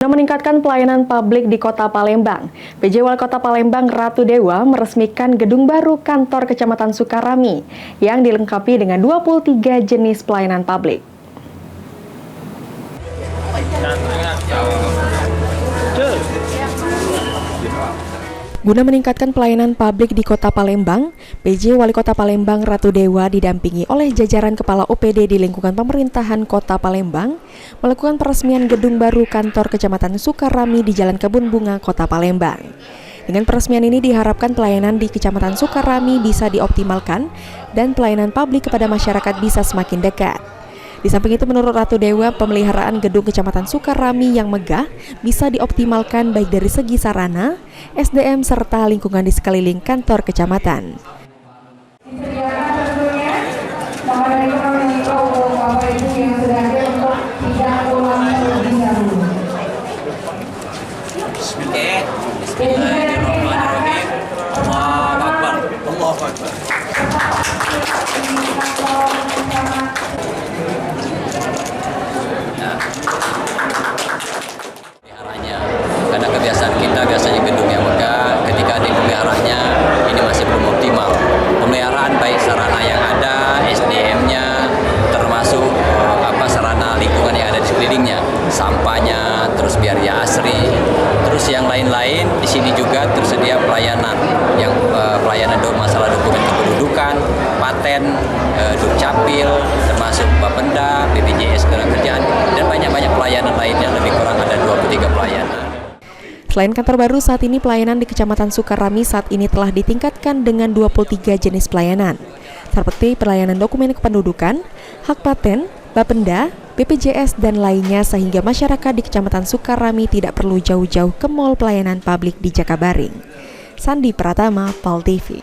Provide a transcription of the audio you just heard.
Guna meningkatkan pelayanan publik di Kota Palembang, PJ Wali Kota Palembang Ratu Dewa meresmikan gedung baru kantor Kecamatan Sukarami yang dilengkapi dengan 23 jenis pelayanan publik. Guna meningkatkan pelayanan publik di Kota Palembang, PJ Wali Kota Palembang Ratu Dewa didampingi oleh jajaran Kepala OPD di lingkungan pemerintahan Kota Palembang melakukan peresmian gedung baru kantor Kecamatan Sukarami di Jalan Kebun Bunga, Kota Palembang. Dengan peresmian ini diharapkan pelayanan di Kecamatan Sukarami bisa dioptimalkan dan pelayanan publik kepada masyarakat bisa semakin dekat. Di samping itu, menurut Ratu Dewa, pemeliharaan gedung Kecamatan Sukarami yang megah bisa dioptimalkan baik dari segi sarana, SDM, serta lingkungan di sekeliling kantor kecamatan. Bismillahirrahmanirrahim. Allahu Akbar. Allahu Akbar. Karena kebiasaan kita biasanya gedung yang megah, ketika dipeliharaannya ini masih belum optimal. Pemeliharaan baik sarana yang ada, SDM-nya, termasuk sarana lingkungan yang ada di sekelilingnya, sampahnya, terus biar ya asri, terus yang lain-lain. Di sini juga tersedia pelayanan yang pelayanan masalah dokumen kependudukan, paten, dukcapil, termasuk Bapenda, BPJS Ketenagakerjaan, dan banyak-banyak pelayanan lainnya, lebih kurang ada 23 pelayanan. Selain kantor baru, saat ini pelayanan di Kecamatan Sukarami saat ini telah ditingkatkan dengan 23 jenis pelayanan, seperti pelayanan dokumen kependudukan, hak paten, Bapenda, BPJS, dan lainnya, sehingga masyarakat di Kecamatan Sukarami tidak perlu jauh-jauh ke Mall Pelayanan Publik di Jakabaring. Sandi Pratama, PAL TV.